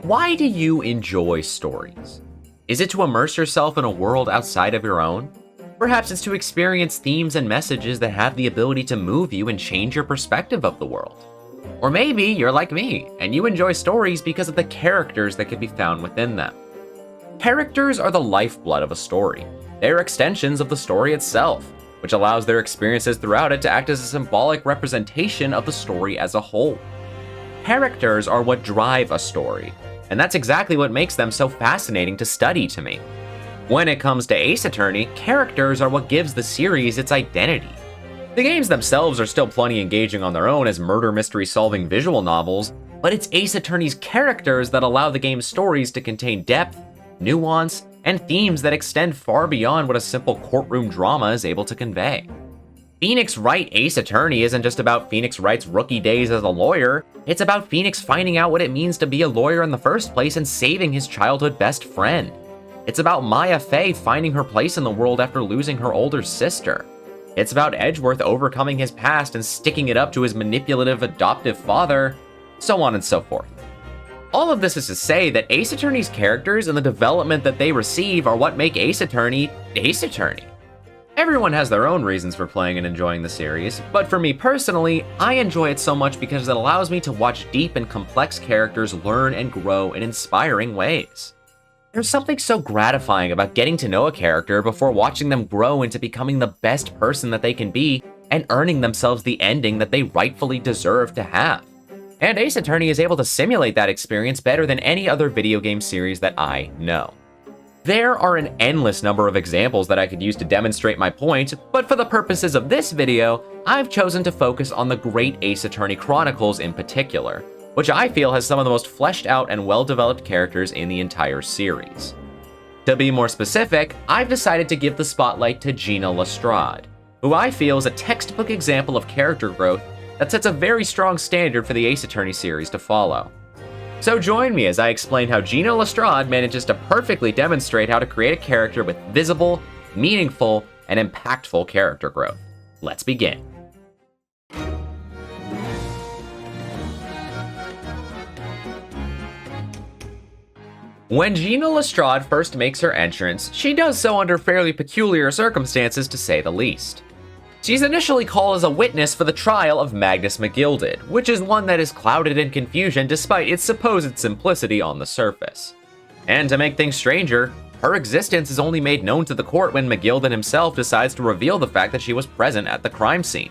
Why do you enjoy stories? Is it to immerse yourself in a world outside of your own? Perhaps it's to experience themes and messages that have the ability to move you and change your perspective of the world. Or maybe you're like me, and you enjoy stories because of the characters that can be found within them. Characters are the lifeblood of a story. They are extensions of the story itself, which allows their experiences throughout it to act as a symbolic representation of the story as a whole. Characters are what drive a story, and that's exactly what makes them so fascinating to study to me. When it comes to Ace Attorney, characters are what gives the series its identity. The games themselves are still plenty engaging on their own as murder mystery solving visual novels, but it's Ace Attorney's characters that allow the game's stories to contain depth, nuance, and themes that extend far beyond what a simple courtroom drama is able to convey. Phoenix Wright Ace Attorney isn't just about Phoenix Wright's rookie days as a lawyer, it's about Phoenix finding out what it means to be a lawyer in the first place and saving his childhood best friend. It's about Maya Fey finding her place in the world after losing her older sister. It's about Edgeworth overcoming his past and sticking it up to his manipulative adoptive father, so on and so forth. All of this is to say that Ace Attorney's characters and the development that they receive are what make Ace Attorney, Ace Attorney. Everyone has their own reasons for playing and enjoying the series, but for me personally, I enjoy it so much because it allows me to watch deep and complex characters learn and grow in inspiring ways. There's something so gratifying about getting to know a character before watching them grow into becoming the best person that they can be and earning themselves the ending that they rightfully deserve to have. And Ace Attorney is able to simulate that experience better than any other video game series that I know. There are an endless number of examples that I could use to demonstrate my point, but for the purposes of this video, I've chosen to focus on the Great Ace Attorney Chronicles in particular, which I feel has some of the most fleshed out and well-developed characters in the entire series. To be more specific, I've decided to give the spotlight to Gina Lestrade, who I feel is a textbook example of character growth that sets a very strong standard for the Ace Attorney series to follow. So join me as I explain how Gina Lestrade manages to perfectly demonstrate how to create a character with visible, meaningful, and impactful character growth. Let's begin. When Gina Lestrade first makes her entrance, she does so under fairly peculiar circumstances to say the least. She's initially called as a witness for the trial of Magnus McGilded, which is one that is clouded in confusion despite its supposed simplicity on the surface. And to make things stranger, her existence is only made known to the court when McGilded himself decides to reveal the fact that she was present at the crime scene,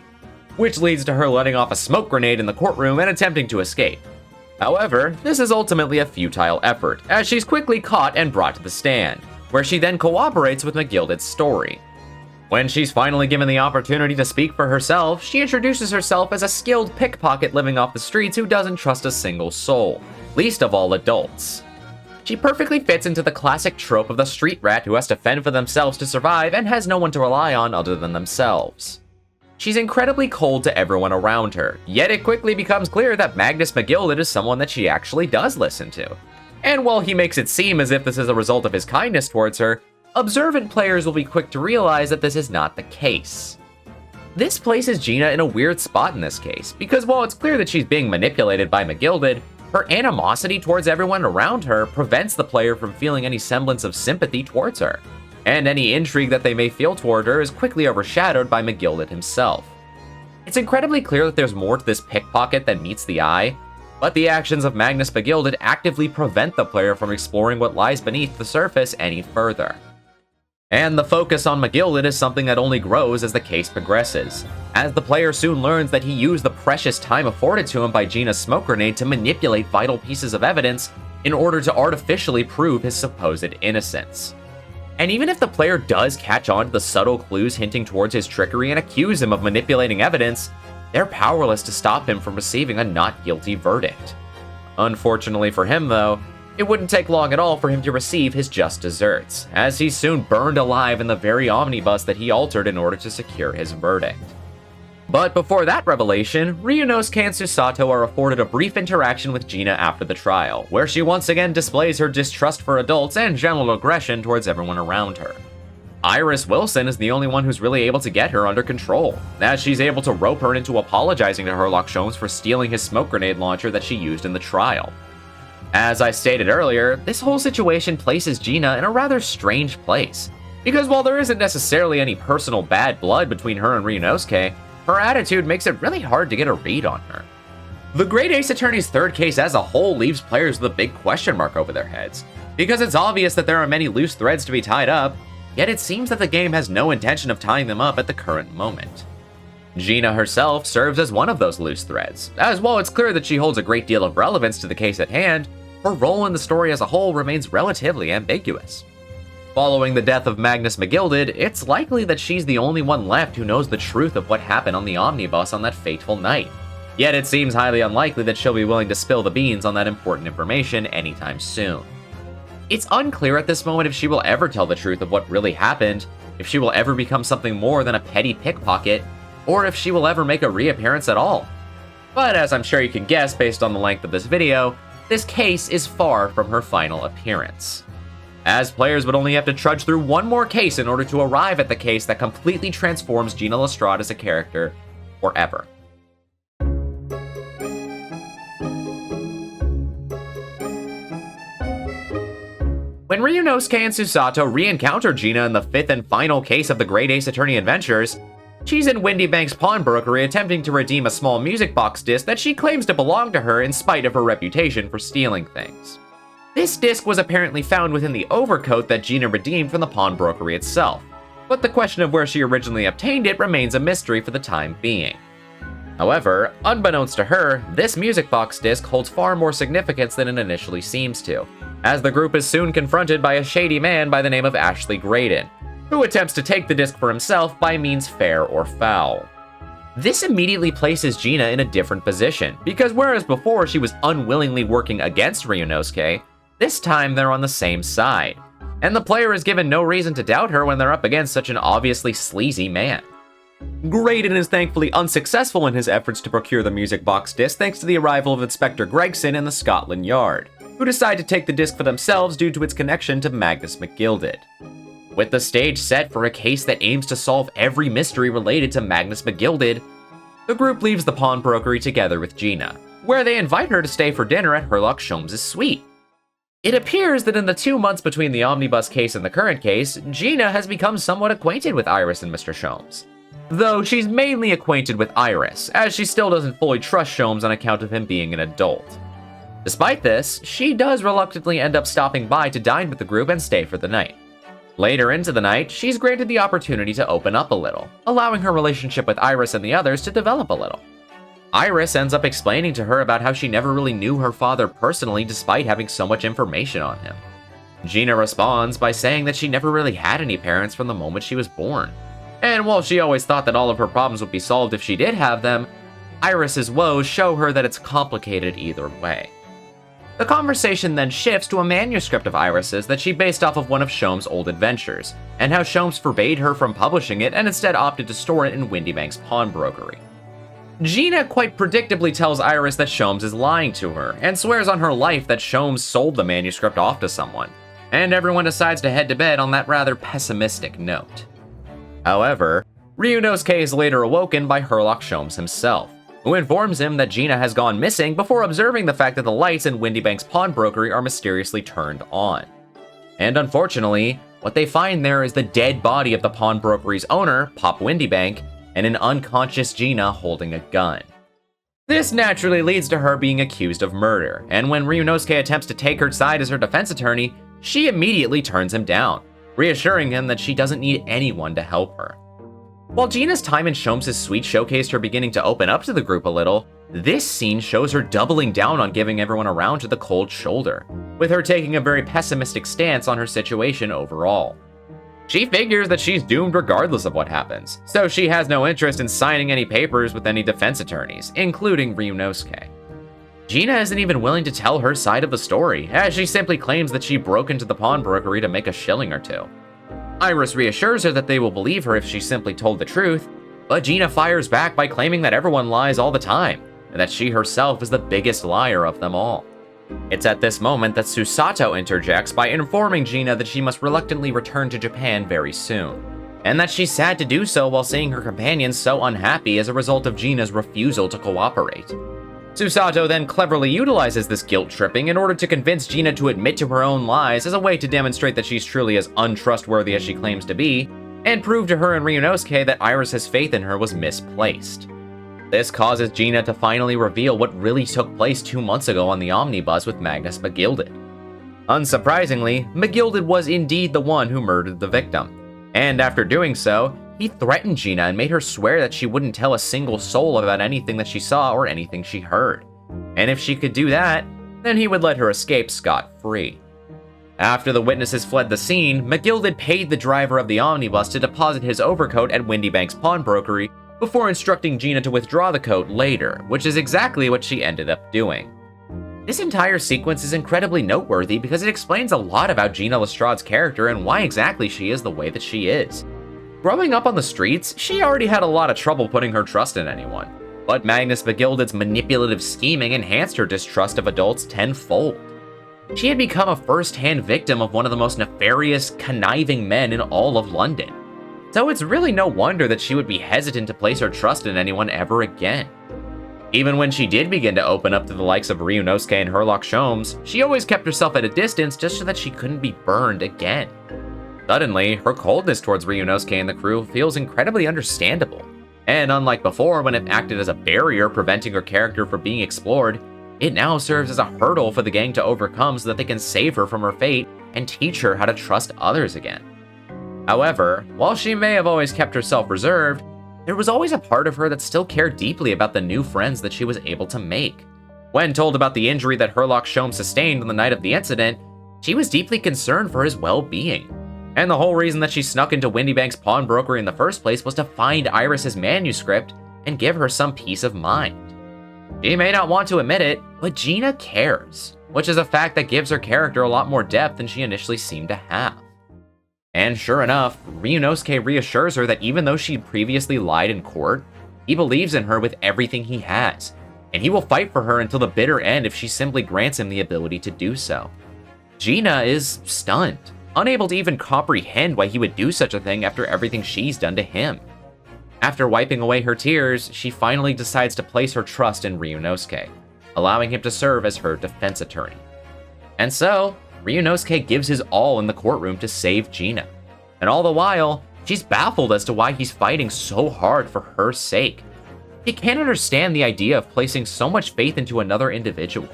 which leads to her letting off a smoke grenade in the courtroom and attempting to escape. However, this is ultimately a futile effort, as she's quickly caught and brought to the stand, where she then cooperates with McGilded's story. When she's finally given the opportunity to speak for herself, she introduces herself as a skilled pickpocket living off the streets who doesn't trust a single soul, least of all adults. She perfectly fits into the classic trope of the street rat who has to fend for themselves to survive and has no one to rely on other than themselves. She's incredibly cold to everyone around her, yet it quickly becomes clear that Magnus McGilded is someone that she actually does listen to. And while he makes it seem as if this is a result of his kindness towards her, observant players will be quick to realize that this is not the case. This places Gina in a weird spot in this case, because while it's clear that she's being manipulated by McGilded, her animosity towards everyone around her prevents the player from feeling any semblance of sympathy towards her, and any intrigue that they may feel toward her is quickly overshadowed by McGilded himself. It's incredibly clear that there's more to this pickpocket than meets the eye, but the actions of Magnus McGilded actively prevent the player from exploring what lies beneath the surface any further. And the focus on McGilded is something that only grows as the case progresses, as the player soon learns that he used the precious time afforded to him by Gina's smoke grenade to manipulate vital pieces of evidence in order to artificially prove his supposed innocence. And even if the player does catch on to the subtle clues hinting towards his trickery and accuse him of manipulating evidence, they're powerless to stop him from receiving a not guilty verdict. Unfortunately for him though, it wouldn't take long at all for him to receive his just desserts, as he's soon burned alive in the very omnibus that he altered in order to secure his verdict. But before that revelation, Ryunosuke and Susato are afforded a brief interaction with Gina after the trial, where she once again displays her distrust for adults and general aggression towards everyone around her. Iris Wilson is the only one who's really able to get her under control, as she's able to rope her into apologizing to Herlock Sholmes for stealing his smoke grenade launcher that she used in the trial. As I stated earlier, this whole situation places Gina in a rather strange place, because while there isn't necessarily any personal bad blood between her and Ryunosuke, her attitude makes it really hard to get a read on her. The Great Ace Attorney's third case as a whole leaves players with a big question mark over their heads, because it's obvious that there are many loose threads to be tied up, yet it seems that the game has no intention of tying them up at the current moment. Gina herself serves as one of those loose threads, as while it's clear that she holds a great deal of relevance to the case at hand, her role in the story as a whole remains relatively ambiguous. Following the death of Magnus McGilded, it's likely that she's the only one left who knows the truth of what happened on the omnibus on that fateful night. Yet it seems highly unlikely that she'll be willing to spill the beans on that important information anytime soon. It's unclear at this moment if she will ever tell the truth of what really happened, if she will ever become something more than a petty pickpocket, or if she will ever make a reappearance at all. But as I'm sure you can guess based on the length of this video, this case is far from her final appearance, as players would only have to trudge through one more case in order to arrive at the case that completely transforms Gina Lestrade as a character forever. When Ryunosuke and Susato re-encounter Gina in the fifth and final case of the Great Ace Attorney adventures, she's in Windy Bank's pawnbrokery attempting to redeem a small music box disc that she claims to belong to her in spite of her reputation for stealing things. This disc was apparently found within the overcoat that Gina redeemed from the pawnbrokery itself, but the question of where she originally obtained it remains a mystery for the time being. However, unbeknownst to her, this music box disc holds far more significance than it initially seems to, as the group is soon confronted by a shady man by the name of Ashley Graydon, who attempts to take the disc for himself by means fair or foul. This immediately places Gina in a different position, because whereas before she was unwillingly working against Ryunosuke, this time they're on the same side, and the player is given no reason to doubt her when they're up against such an obviously sleazy man. Graydon is thankfully unsuccessful in his efforts to procure the music box disc thanks to the arrival of Inspector Gregson in the Scotland Yard, who decide to take the disc for themselves due to its connection to Magnus McGilded. With the stage set for a case that aims to solve every mystery related to Magnus McGilded, the group leaves the pawnbrokery together with Gina, where they invite her to stay for dinner at Herlock Sholmes' suite. It appears that in the 2 months between the omnibus case and the current case, Gina has become somewhat acquainted with Iris and Mr. Sholmes. Though she's mainly acquainted with Iris, as she still doesn't fully trust Sholmes on account of him being an adult. Despite this, she does reluctantly end up stopping by to dine with the group and stay for the night. Later into the night, she's granted the opportunity to open up a little, allowing her relationship with Iris and the others to develop a little. Iris ends up explaining to her about how she never really knew her father personally despite having so much information on him. Gina responds by saying that she never really had any parents from the moment she was born. And while she always thought that all of her problems would be solved if she did have them, Iris's woes show her that it's complicated either way. The conversation then shifts to a manuscript of Iris's that she based off of one of Sholmes' old adventures, and how Sholmes forbade her from publishing it and instead opted to store it in Windy Bank's pawnbrokery. Gina quite predictably tells Iris that Sholmes is lying to her, and swears on her life that Sholmes sold the manuscript off to someone, and everyone decides to head to bed on that rather pessimistic note. However, Ryunosuke is later awoken by Herlock Sholmes himself, who informs him that Gina has gone missing before observing the fact that the lights in Windy Bank's pawnbrokery are mysteriously turned on. And unfortunately, what they find there is the dead body of the pawnbrokery's owner, Pop Windybank, and an unconscious Gina holding a gun. This naturally leads to her being accused of murder, and when Ryunosuke attempts to take her side as her defense attorney, she immediately turns him down, reassuring him that she doesn't need anyone to help her. While Gina's time in Sholmes' suite showcased her beginning to open up to the group a little, this scene shows her doubling down on giving everyone around her the cold shoulder, with her taking a very pessimistic stance on her situation overall. She figures that she's doomed regardless of what happens, so she has no interest in signing any papers with any defense attorneys, including Ryunosuke. Gina isn't even willing to tell her side of the story, as she simply claims that she broke into the pawnbrokery to make a shilling or two. Iris reassures her that they will believe her if she simply told the truth, but Gina fires back by claiming that everyone lies all the time, and that she herself is the biggest liar of them all. It's at this moment that Susato interjects by informing Gina that she must reluctantly return to Japan very soon, and that she's sad to do so while seeing her companions so unhappy as a result of Gina's refusal to cooperate. Susato then cleverly utilizes this guilt tripping in order to convince Gina to admit to her own lies as a way to demonstrate that she's truly as untrustworthy as she claims to be, and prove to her and Ryunosuke that Iris's faith in her was misplaced. This causes Gina to finally reveal what really took place 2 months ago on the omnibus with Magnus McGilded. Unsurprisingly, McGilded was indeed the one who murdered the victim, and after doing so, he threatened Gina and made her swear that she wouldn't tell a single soul about anything that she saw or anything she heard. And if she could do that, then he would let her escape scot-free. After the witnesses fled the scene, McGilded paid the driver of the omnibus to deposit his overcoat at Windy Bank's pawnbrokery before instructing Gina to withdraw the coat later, which is exactly what she ended up doing. This entire sequence is incredibly noteworthy because it explains a lot about Gina Lestrade's character and why exactly she is the way that she is. Growing up on the streets, she already had a lot of trouble putting her trust in anyone, but Magnus McGilded's manipulative scheming enhanced her distrust of adults tenfold. She had become a first-hand victim of one of the most nefarious, conniving men in all of London. So it's really no wonder that she would be hesitant to place her trust in anyone ever again. Even when she did begin to open up to the likes of Ryunosuke and Sherlock Sholmes, she always kept herself at a distance just so that she couldn't be burned again. Suddenly, her coldness towards Ryunosuke and the crew feels incredibly understandable, and unlike before when it acted as a barrier preventing her character from being explored, it now serves as a hurdle for the gang to overcome so that they can save her from her fate and teach her how to trust others again. However, while she may have always kept herself reserved, there was always a part of her that still cared deeply about the new friends that she was able to make. When told about the injury that Sherlock Sholmes sustained on the night of the incident, she was deeply concerned for his well-being. And the whole reason that she snuck into Windy Bank's pawnbrokery in the first place was to find Iris's manuscript and give her some peace of mind. She may not want to admit it, but Gina cares, which is a fact that gives her character a lot more depth than she initially seemed to have. And sure enough, Ryunosuke reassures her that even though she'd previously lied in court, he believes in her with everything he has, and he will fight for her until the bitter end if she simply grants him the ability to do so. Gina is stunned, unable to even comprehend why he would do such a thing after everything she's done to him. After wiping away her tears, she finally decides to place her trust in Ryunosuke, allowing him to serve as her defense attorney. And so, Ryunosuke gives his all in the courtroom to save Gina. And all the while, she's baffled as to why he's fighting so hard for her sake. She can't understand the idea of placing so much faith into another individual.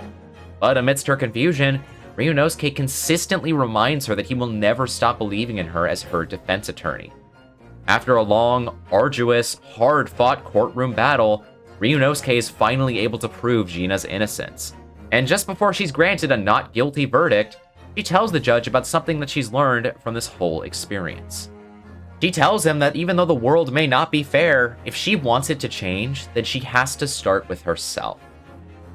But amidst her confusion, Ryunosuke consistently reminds her that he will never stop believing in her as her defense attorney. After a long, arduous, hard-fought courtroom battle, Ryunosuke is finally able to prove Gina's innocence. And just before she's granted a not guilty verdict, she tells the judge about something that she's learned from this whole experience. She tells him that even though the world may not be fair, if she wants it to change, then she has to start with herself.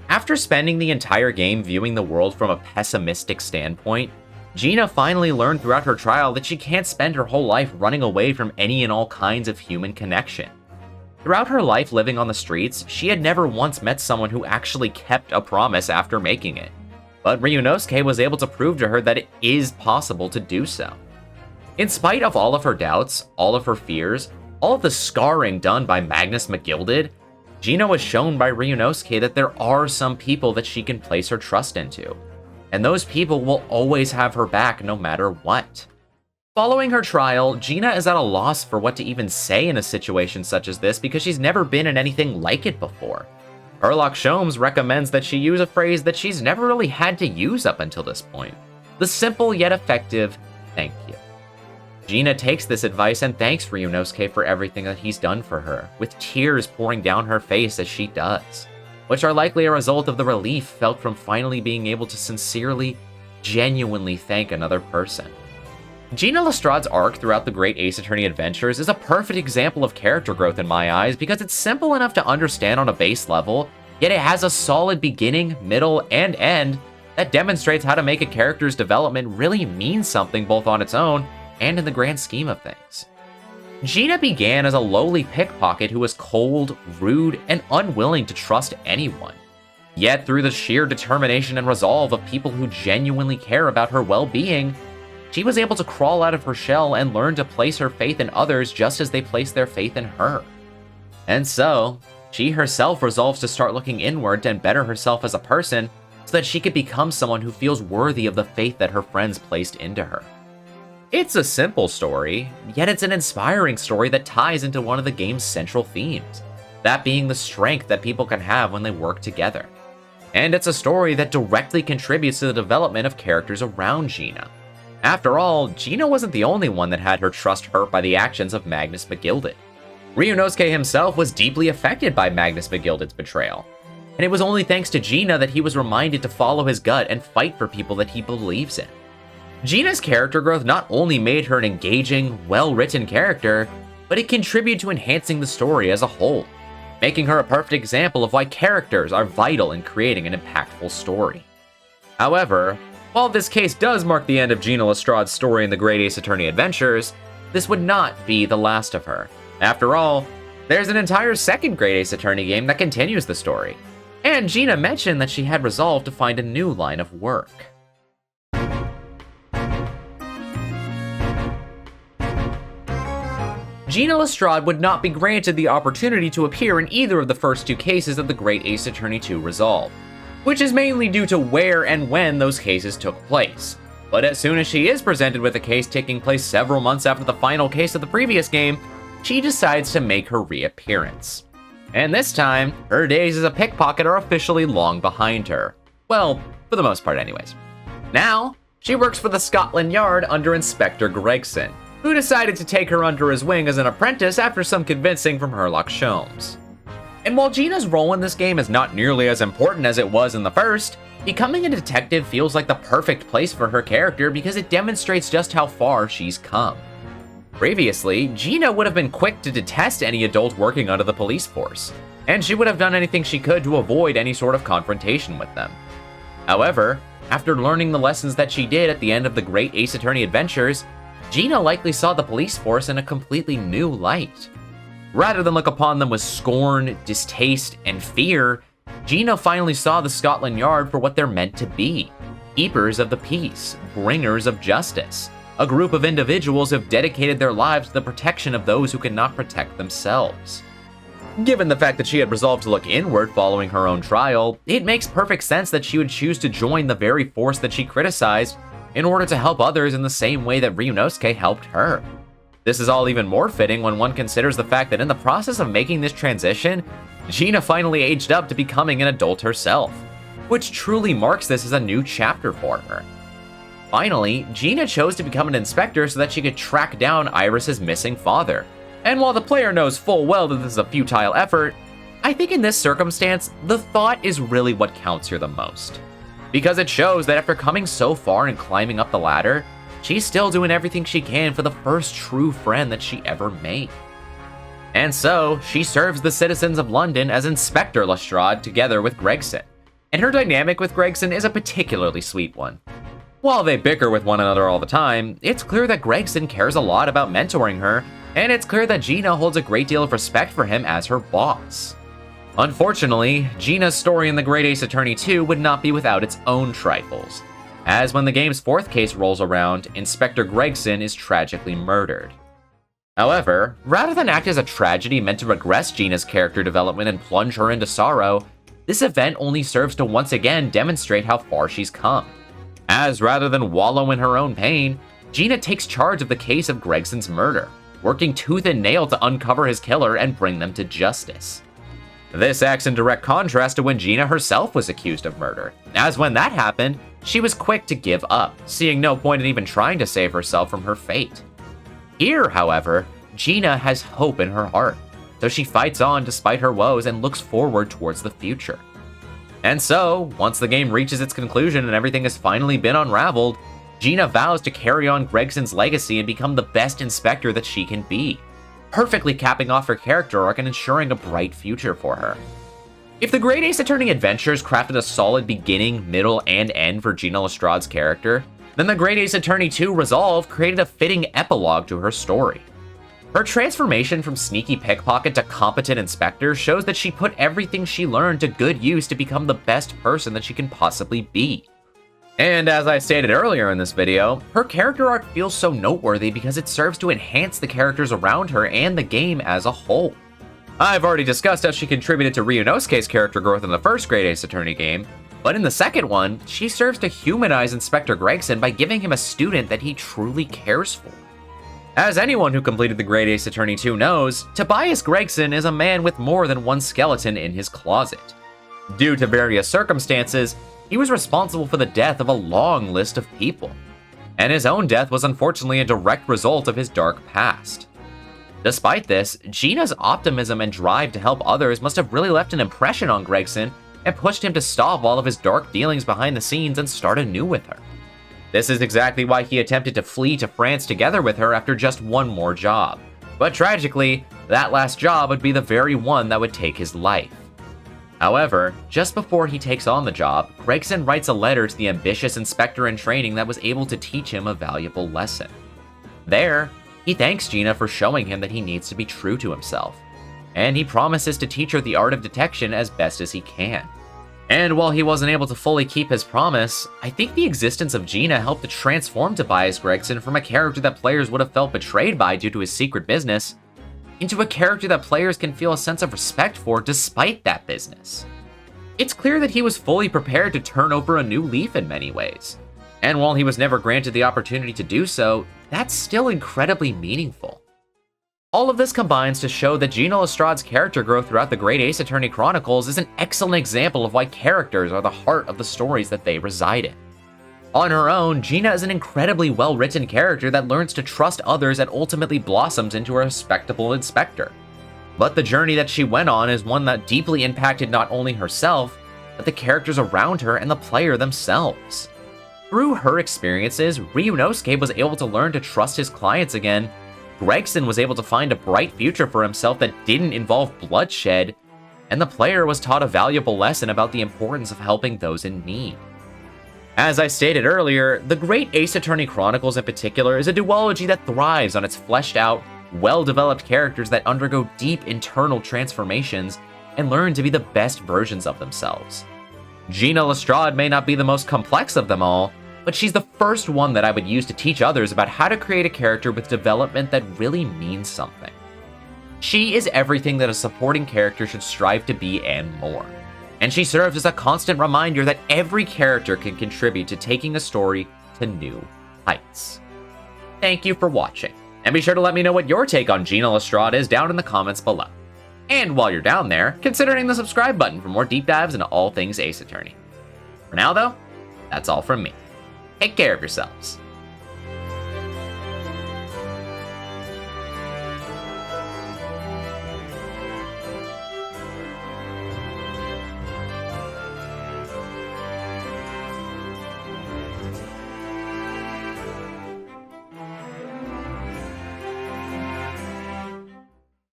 After spending the entire game viewing the world from a pessimistic standpoint, Gina finally learned throughout her trial that she can't spend her whole life running away from any and all kinds of human connection. Throughout her life living on the streets, she had never once met someone who actually kept a promise after making it. But Ryunosuke was able to prove to her that it is possible to do so. In spite of all of her doubts, all of her fears, all of the scarring done by Magnus McGilded, Gina was shown by Ryunosuke that there are some people that she can place her trust into. And those people will always have her back no matter what. Following her trial, Gina is at a loss for what to even say in a situation such as this because she's never been in anything like it before. Sherlock Sholmes recommends that she use a phrase that she's never really had to use up until this point. The simple yet effective, thank you. Gina takes this advice and thanks Ryunosuke for everything that he's done for her, with tears pouring down her face as she does, which are likely a result of the relief felt from finally being able to sincerely, genuinely thank another person. Gina Lestrade's arc throughout the Great Ace Attorney adventures is a perfect example of character growth in my eyes because it's simple enough to understand on a base level, yet it has a solid beginning, middle, and end that demonstrates how to make a character's development really mean something both on its own and in the grand scheme of things. Gina began as a lowly pickpocket who was cold, rude, and unwilling to trust anyone. Yet through the sheer determination and resolve of people who genuinely care about her well-being, she was able to crawl out of her shell and learn to place her faith in others just as they placed their faith in her. And so, she herself resolves to start looking inward and better herself as a person so that she could become someone who feels worthy of the faith that her friends placed into her. It's a simple story, yet it's an inspiring story that ties into one of the game's central themes, that being the strength that people can have when they work together. And it's a story that directly contributes to the development of characters around Gina. After all, Gina wasn't the only one that had her trust hurt by the actions of Magnus McGilded. Ryunosuke himself was deeply affected by Magnus McGilded's betrayal, and it was only thanks to Gina that he was reminded to follow his gut and fight for people that he believes in. Gina's character growth not only made her an engaging, well-written character, but it contributed to enhancing the story as a whole, making her a perfect example of why characters are vital in creating an impactful story. However, while this case does mark the end of Gina Lestrade's story in the Great Ace Attorney Adventures, this would not be the last of her. After all, there's an entire second Great Ace Attorney game that continues the story, and Gina mentioned that she had resolved to find a new line of work. Gina Lestrade would not be granted the opportunity to appear in either of the first two cases that the Great Ace Attorney 2 resolved, which is mainly due to where and when those cases took place. But as soon as she is presented with a case taking place several months after the final case of the previous game, she decides to make her reappearance. And this time, her days as a pickpocket are officially long behind her. Well, for the most part anyways. Now, she works for the Scotland Yard under Inspector Gregson, who decided to take her under his wing as an apprentice after some convincing from Herlock Sholmes. And while Gina's role in this game is not nearly as important as it was in the first, becoming a detective feels like the perfect place for her character because it demonstrates just how far she's come. Previously, Gina would have been quick to detest any adult working under the police force, and she would have done anything she could to avoid any sort of confrontation with them. However, after learning the lessons that she did at the end of the Great Ace Attorney Adventures, Gina likely saw the police force in a completely new light. Rather than look upon them with scorn, distaste, and fear, Gina finally saw the Scotland Yard for what they're meant to be: keepers of the peace, bringers of justice, a group of individuals who have dedicated their lives to the protection of those who cannot protect themselves. Given the fact that she had resolved to look inward following her own trial, it makes perfect sense that she would choose to join the very force that she criticized in order to help others in the same way that Ryunosuke helped her. This is all even more fitting when one considers the fact that in the process of making this transition, Gina finally aged up to becoming an adult herself, which truly marks this as a new chapter for her. Finally, Gina chose to become an inspector so that she could track down Iris's missing father. And while the player knows full well that this is a futile effort, I think in this circumstance, the thought is really what counts here the most. Because it shows that after coming so far and climbing up the ladder, she's still doing everything she can for the first true friend that she ever made. And so, she serves the citizens of London as Inspector Lestrade together with Gregson, and her dynamic with Gregson is a particularly sweet one. While they bicker with one another all the time, it's clear that Gregson cares a lot about mentoring her, and it's clear that Gina holds a great deal of respect for him as her boss. Unfortunately, Gina's story in the Great Ace Attorney 2 would not be without its own trifles, as when the game's fourth case rolls around, Inspector Gregson is tragically murdered. However, rather than act as a tragedy meant to regress Gina's character development and plunge her into sorrow, this event only serves to once again demonstrate how far she's come. As rather than wallow in her own pain, Gina takes charge of the case of Gregson's murder, working tooth and nail to uncover his killer and bring them to justice. This acts in direct contrast to when Gina herself was accused of murder, as when that happened, she was quick to give up, seeing no point in even trying to save herself from her fate. Here, however, Gina has hope in her heart, so she fights on despite her woes and looks forward towards the future. And so, once the game reaches its conclusion and everything has finally been unraveled, Gina vows to carry on Gregson's legacy and become the best inspector that she can be, perfectly capping off her character arc and ensuring a bright future for her. If the Great Ace Attorney Adventures crafted a solid beginning, middle, and end for Gina Lestrade's character, then the Great Ace Attorney 2 Resolve created a fitting epilogue to her story. Her transformation from sneaky pickpocket to competent inspector shows that she put everything she learned to good use to become the best person that she can possibly be. And as I stated earlier in this video, her character arc feels so noteworthy because it serves to enhance the characters around her and the game as a whole. I've already discussed how she contributed to Ryunosuke's character growth in the first Great Ace Attorney game, but in the second one, she serves to humanize Inspector Gregson by giving him a student that he truly cares for. As anyone who completed the Great Ace Attorney 2 knows, Tobias Gregson is a man with more than one skeleton in his closet. Due to various circumstances, he was responsible for the death of a long list of people, and his own death was unfortunately a direct result of his dark past. Despite this, Gina's optimism and drive to help others must have really left an impression on Gregson and pushed him to stop all of his dark dealings behind the scenes and start anew with her. This is exactly why he attempted to flee to France together with her after just one more job. But tragically, that last job would be the very one that would take his life. However, just before he takes on the job, Gregson writes a letter to the ambitious inspector in training that was able to teach him a valuable lesson. There, he thanks Gina for showing him that he needs to be true to himself, and he promises to teach her the art of detection as best as he can. And while he wasn't able to fully keep his promise, I think the existence of Gina helped to transform Tobias Gregson from a character that players would have felt betrayed by due to his secret business, into a character that players can feel a sense of respect for despite that business. It's clear that he was fully prepared to turn over a new leaf in many ways, and while he was never granted the opportunity to do so, that's still incredibly meaningful. All of this combines to show that Gina Lestrade's character growth throughout the Great Ace Attorney Chronicles is an excellent example of why characters are the heart of the stories that they reside in. On her own, Gina is an incredibly well-written character that learns to trust others and ultimately blossoms into a respectable inspector. But the journey that she went on is one that deeply impacted not only herself, but the characters around her and the player themselves. Through her experiences, Ryunosuke was able to learn to trust his clients again, Gregson was able to find a bright future for himself that didn't involve bloodshed, and the player was taught a valuable lesson about the importance of helping those in need. As I stated earlier, the Great Ace Attorney Chronicles in particular is a duology that thrives on its fleshed out, well-developed characters that undergo deep internal transformations and learn to be the best versions of themselves. Gina Lestrade may not be the most complex of them all, but she's the first one that I would use to teach others about how to create a character with development that really means something. She is everything that a supporting character should strive to be and more, and she serves as a constant reminder that every character can contribute to taking a story to new heights. Thank you for watching, and be sure to let me know what your take on Gina Lestrade is down in the comments below. And while you're down there, consider hitting the subscribe button for more deep dives into all things Ace Attorney. For now though, that's all from me. Take care of yourselves.